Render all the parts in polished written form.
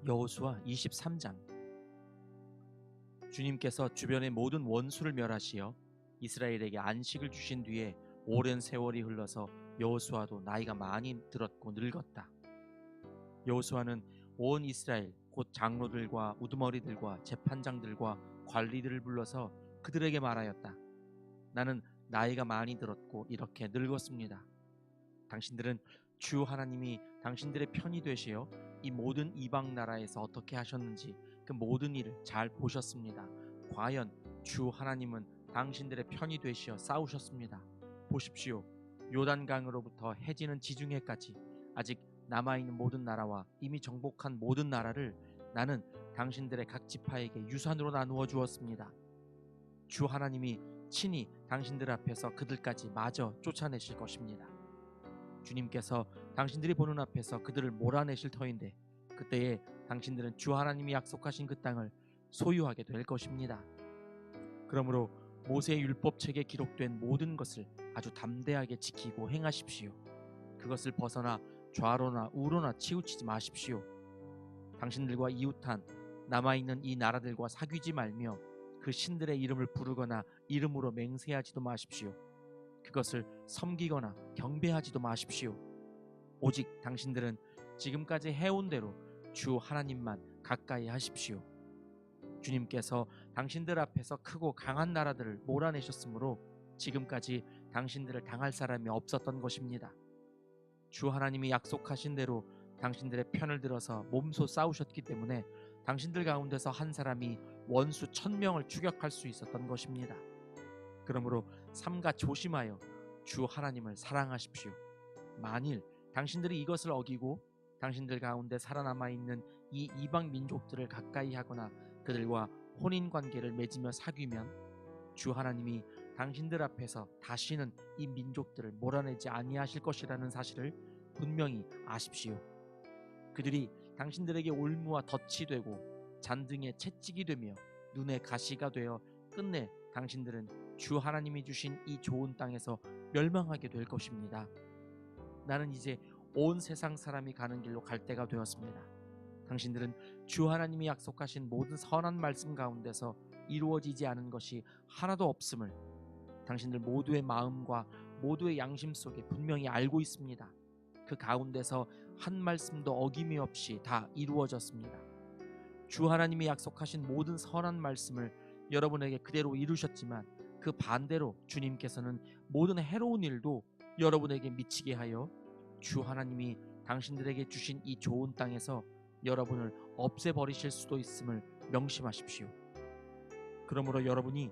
여호수아 23장. 주님께서 주변의 모든 원수를 멸하시어 이스라엘에게 안식을 주신 뒤에 오랜 세월이 흘러서 여호수아도 나이가 많이 들었고 늙었다. 여호수아는 온 이스라엘 곧 장로들과 우두머리들과 재판장들과 관리들을 불러서 그들에게 말하였다. 나는 나이가 많이 들었고 이렇게 늙었습니다. 당신들은 주 하나님이 당신들의 편이 되시어 이 모든 이방 나라에서 어떻게 하셨는지 그 모든 일을 잘 보셨습니다. 과연 주 하나님은 당신들의 편이 되시어 싸우셨습니다. 보십시오. 요단강으로부터 해지는 지중해까지 아직 남아있는 모든 나라와 이미 정복한 모든 나라를 나는 당신들의 각 지파에게 유산으로 나누어 주었습니다. 주 하나님이 친히 당신들 앞에서 그들까지 마저 쫓아내실 것입니다. 주님께서 당신들이 보는 앞에서 그들을 몰아내실 터인데 그때에 당신들은 주 하나님이 약속하신 그 땅을 소유하게 될 것입니다. 그러므로 모세의 율법책에 기록된 모든 것을 아주 담대하게 지키고 행하십시오. 그것을 벗어나 좌로나 우로나 치우치지 마십시오. 당신들과 이웃한 남아있는 이 나라들과 사귀지 말며 그 신들의 이름을 부르거나 이름으로 맹세하지도 마십시오. 그것을 섬기거나 경배하지도 마십시오. 오직 당신들은 지금까지 해온 대로 주 하나님만 가까이 하십시오. 주님께서 당신들 앞에서 크고 강한 나라들을 몰아내셨으므로 지금까지 당신들을 당할 사람이 없었던 것입니다. 주 하나님이 약속하신 대로 당신들의 편을 들어서 몸소 싸우셨기 때문에 당신들 가운데서 한 사람이 원수 1000명을 추격할 수 있었던 것입니다. 그러므로 삼가 조심하여 주 하나님을 사랑하십시오. 만일 당신들이 이것을 어기고 당신들 가운데 살아남아 있는 이 이방 민족들을 가까이 하거나 그들과 혼인 관계를 맺으며 사귀면 주 하나님이 당신들 앞에서 다시는 이 민족들을 몰아내지 아니하실 것이라는 사실을 분명히 아십시오. 그들이 당신들에게 올무와 덫이 되고 잔등에 채찍이 되며 눈에 가시가 되어 끝내 당신들은 주 하나님이 주신 이 좋은 땅에서 멸망하게 될 것입니다. 나는 이제 온 세상 사람이 가는 길로 갈 때가 되었습니다. 당신들은 주 하나님이 약속하신 모든 선한 말씀 가운데서 이루어지지 않은 것이 하나도 없음을 당신들 모두의 마음과 모두의 양심 속에 분명히 알고 있습니다. 그 가운데서 한 말씀도 어김이 없이 다 이루어졌습니다. 주 하나님이 약속하신 모든 선한 말씀을 여러분에게 그대로 이루셨지만 그 반대로 주님께서는 모든 해로운 일도 여러분에게 미치게 하여 주 하나님이 당신들에게 주신 이 좋은 땅에서 여러분을 없애버리실 수도 있음을 명심하십시오. 그러므로 여러분이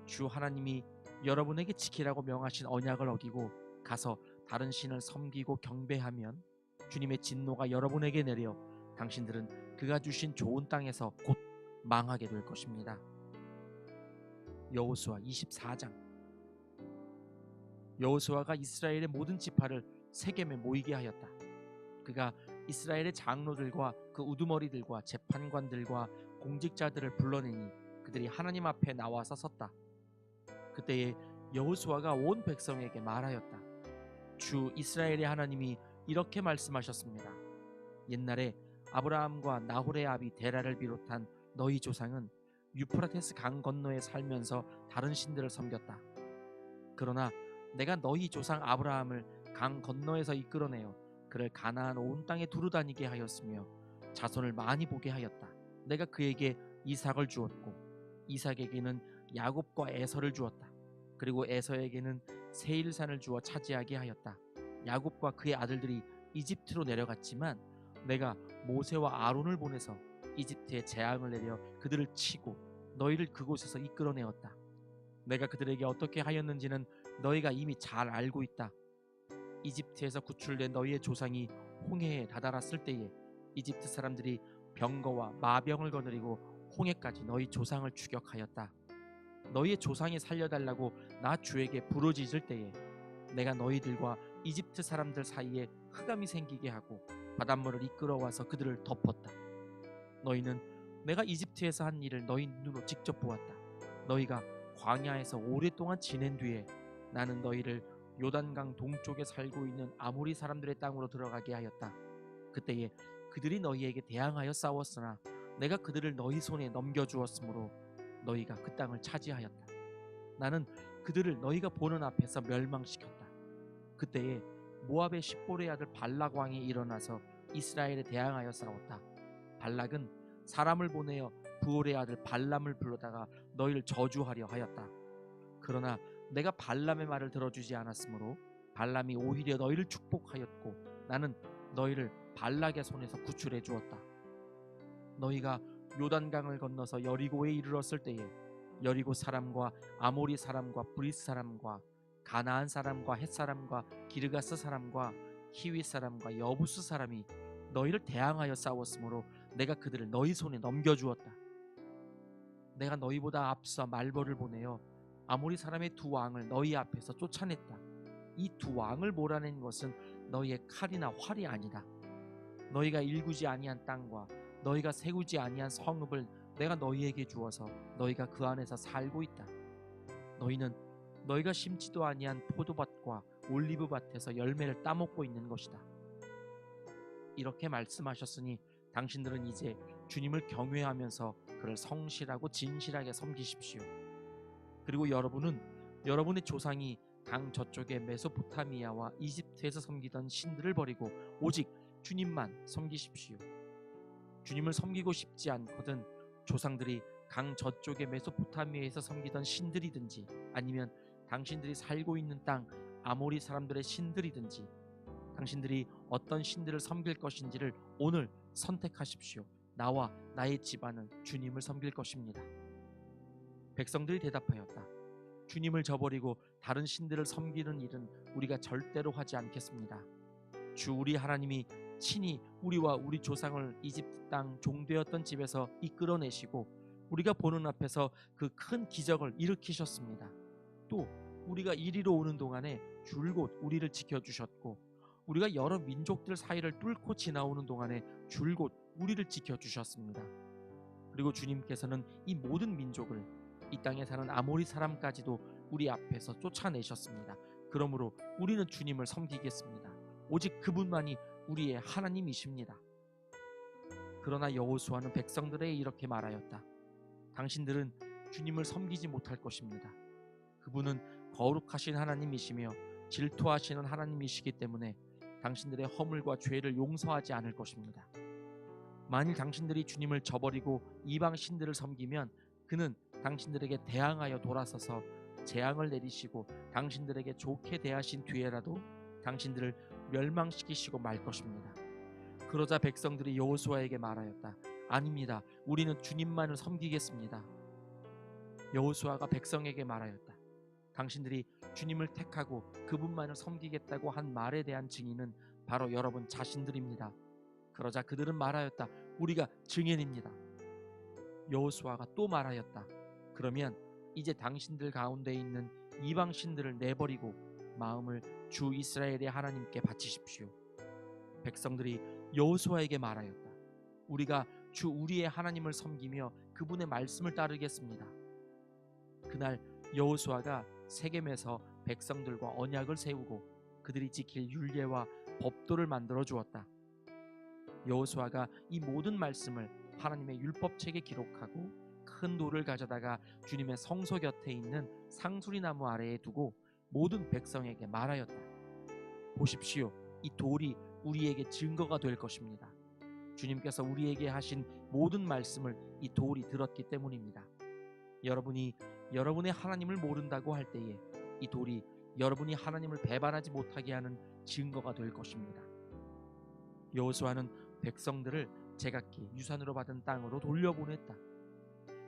주 하나님이 여러분에게 지키라고 명하신 언약을 어기고 가서 다른 신을 섬기고 경배하면 주님의 진노가 여러분에게 내려 당신들은 그가 주신 좋은 땅에서 곧 망하게 될 것입니다. 여호수아 24장. 여호수아가 이스라엘의 모든 지파를 세겜에 모이게 하였다. 그가 이스라엘의 장로들과 그 우두머리들과 재판관들과 공직자들을 불러내니 그들이 하나님 앞에 나와서 섰다. 그때에 여호수아가 온 백성에게 말하였다. 주 이스라엘의 하나님이 이렇게 말씀하셨습니다. 옛날에 아브라함과 나홀의 아비 데라를 비롯한 너희 조상은 유프라테스 강 건너에 살면서 다른 신들을 섬겼다. 그러나 내가 너희 조상 아브라함을 강 건너에서 이끌어내어 그를 가나안 온 땅에 두루다니게 하였으며 자손을 많이 보게 하였다. 내가 그에게 이삭을 주었고 이삭에게는 야곱과 에서를 주었다. 그리고 에서에게는 세일산을 주어 차지하게 하였다. 야곱과 그의 아들들이 이집트로 내려갔지만 내가 모세와 아론을 보내서 이집트에 재앙을 내려 그들을 치고 너희를 그곳에서 이끌어내었다. 내가 그들에게 어떻게 하였는지는 너희가 이미 잘 알고 있다. 이집트에서 구출된 너희의 조상이 홍해에 다다랐을 때에 이집트 사람들이 병거와 마병을 거느리고 홍해까지 너희 조상을 추격하였다. 너희의 조상이 살려달라고 나 주에게 부르짖을 때에 내가 너희들과 이집트 사람들 사이에 흑암이 생기게 하고 바닷물을 이끌어와서 그들을 덮었다. 너희는 내가 이집트에서 한 일을 너희 눈으로 직접 보았다. 너희가 광야에서 오랫동안 지낸 뒤에 나는 너희를 요단강 동쪽에 살고 있는 아모리 사람들의 땅으로 들어가게 하였다. 그때에 그들이 너희에게 대항하여 싸웠으나 내가 그들을 너희 손에 넘겨주었으므로 너희가 그 땅을 차지하였다. 나는 그들을 너희가 보는 앞에서 멸망시켰다. 그때에 모압의 십볼의 아들 발락 왕이 일어나서 이스라엘에 대항하여 싸웠다. 발락은 사람을 보내어 부올의 아들 발람을 불러다가 너희를 저주하려 하였다. 그러나 내가 발람의 말을 들어주지 않았으므로 발람이 오히려 너희를 축복하였고 나는 너희를 발락의 손에서 구출해 주었다. 너희가 요단강을 건너서 여리고에 이르렀을 때에 여리고 사람과 아모리 사람과 브리스 사람과 가나안 사람과 헷 사람과 기르가스 사람과 히위 사람과 여부스 사람이 너희를 대항하여 싸웠으므로 내가 그들을 너희 손에 넘겨주었다. 내가 너희보다 앞서 말벌을 보내어 아모리 사람의 두 왕을 너희 앞에서 쫓아냈다. 이 두 왕을 몰아낸 것은 너희의 칼이나 활이 아니다. 너희가 일구지 아니한 땅과 너희가 세우지 아니한 성읍을 내가 너희에게 주어서 너희가 그 안에서 살고 있다. 너희는 너희가 심지도 아니한 포도밭과 올리브밭에서 열매를 따먹고 있는 것이다. 이렇게 말씀하셨으니 당신들은 이제 주님을 경외하면서 그를 성실하고 진실하게 섬기십시오. 그리고 여러분은 여러분의 조상이 강 저쪽의 메소포타미아와 이집트에서 섬기던 신들을 버리고 오직 주님만 섬기십시오. 주님을 섬기고 싶지 않거든 조상들이 강 저쪽의 메소포타미아에서 섬기던 신들이든지 아니면 당신들이 살고 있는 땅 아모리 사람들의 신들이든지 당신들이 어떤 신들을 섬길 것인지를 오늘 선택하십시오. 나와 나의 집안은 주님을 섬길 것입니다. 백성들이 대답하였다. 주님을 저버리고 다른 신들을 섬기는 일은 우리가 절대로 하지 않겠습니다. 주 우리 하나님이 친히 우리와 우리 조상을 이집트 땅 종되었던 집에서 이끌어내시고 우리가 보는 앞에서 그 큰 기적을 일으키셨습니다. 또 우리가 이리로 오는 동안에 줄곧 우리를 지켜주셨고 우리가 여러 민족들 사이를 뚫고 지나오는 동안에 줄곧 우리를 지켜주셨습니다. 그리고 주님께서는 이 모든 민족을 이 땅에 사는 아모리 사람까지도 우리 앞에서 쫓아내셨습니다. 그러므로 우리는 주님을 섬기겠습니다. 오직 그분만이 우리의 하나님이십니다. 그러나 여호수아는 백성들에게 이렇게 말하였다. 당신들은 주님을 섬기지 못할 것입니다. 그분은 거룩하신 하나님이시며 질투하시는 하나님이시기 때문에 당신들의 허물과 죄를 용서하지 않을 것입니다. 만일 당신들이 주님을 저버리고 이방 신들을 섬기면 그는 당신들에게 대항하여 돌아서서 재앙을 내리시고 당신들에게 좋게 대하신 뒤에라도 당신들을 멸망시키시고 말 것입니다. 그러자 백성들이 여호수아에게 말하였다. 아닙니다. 우리는 주님만을 섬기겠습니다. 여호수아가 백성에게 말하였다. 당신들이 주님을 택하고 그분만을 섬기겠다고 한 말에 대한 증인은 바로 여러분 자신들입니다. 그러자 그들은 말하였다. 우리가 증인입니다. 여호수아가 또 말하였다. 그러면 이제 당신들 가운데 있는 이방 신들을 내버리고 마음을 주 이스라엘의 하나님께 바치십시오. 백성들이 여호수아에게 말하였다. 우리가 주 우리의 하나님을 섬기며 그분의 말씀을 따르겠습니다. 그날 여호수아가 세겜에서 백성들과 언약을 세우고 그들이 지킬 율례와 법도를 만들어 주었다. 여호수아가 이 모든 말씀을 하나님의 율법책에 기록하고 큰 돌을 가져다가 주님의 성소 곁에 있는 상수리 나무 아래에 두고 모든 백성에게 말하였다. 보십시오. 이 돌이 우리에게 증거가 될 것입니다. 주님께서 우리에게 하신 모든 말씀을 이 돌이 들었기 때문입니다. 여러분이 여러분의 하나님을 모른다고 할 때에 이 돌이 여러분이 하나님을 배반하지 못하게 하는 증거가 될 것입니다. 여호수아는 백성들을 제각기 유산으로 받은 땅으로 돌려보냈다.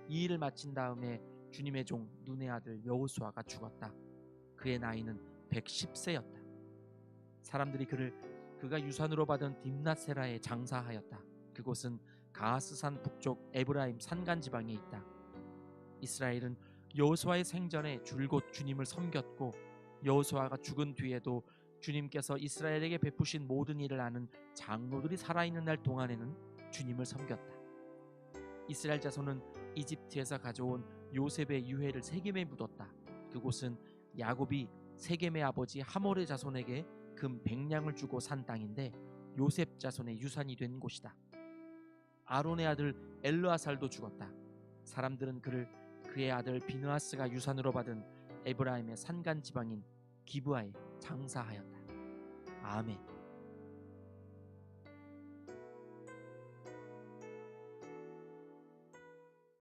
이 일을 마친 다음에 주님의 종 눈의 아들 여호수아가 죽었다. 그의 나이는 110세였다. 사람들이 그가 유산으로 받은 딥낫세라에 장사하였다. 그곳은 가하스산 북쪽 에브라임 산간 지방에 있다. 이스라엘은 여호수아의 생전에 줄곧 주님을 섬겼고 여호수아가 죽은 뒤에도 주님께서 이스라엘에게 베푸신 모든 일을 아는 장로들이 살아있는 날 동안에는 주님을 섬겼다. 이스라엘 자손은 이집트에서 가져온 요셉의 유해를 세겜에 묻었다. 그곳은 야곱이 세겜의 아버지 하몰의 자손에게 금 100냥을 주고 산 땅인데 요셉 자손의 유산이 된 곳이다. 아론의 아들 엘르아살도 죽었다. 사람들은 그를 그의 아들 비느하스가 유산으로 받은 에브라임의 산간 지방인 기브아에 장사하였다. 아멘.